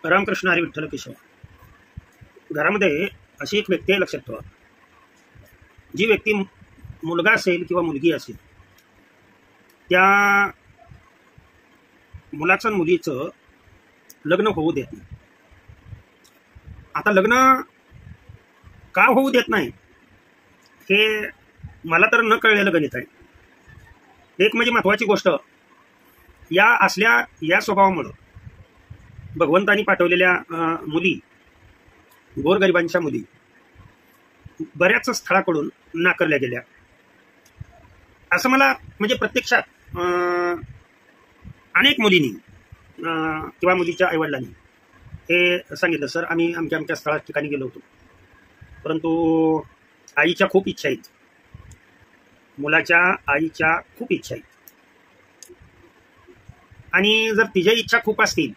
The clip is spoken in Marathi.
रामकृष्ण हरी विठ्ठल केशव. घरामध्ये अशी एक व्यक्ती आहे, लक्षात ठेवा. जी व्यक्ती मुलगा असेल किंवा मुलगी असेल, त्या मुलाचं आणि मुलीचं लग्न होऊ देत नाही. आता लग्न का होऊ देत नाही हे मला तर न कळलेलं गणित आहे. एक म्हणजे महत्वाची गोष्ट, या स्वभावामुळं भगवंतानी पाठवलेल्या मुली, गोरगरिबांच्या मुली बऱ्याच स्थळाकडून नाकारल्या गेल्या. असं मला म्हणजे प्रत्यक्षात अनेक मुलींनी किंवा मुलीच्या आईवडिलांनी हे सांगितलं, सर आम्ही आमच्या आमच्या ठिकाणी गेलो होतो, परंतु आईच्या खूप इच्छा आहेत, मुलाच्या आईच्या खूप इच्छा आहेत, आणि जर तिच्या इच्छा खूप असतील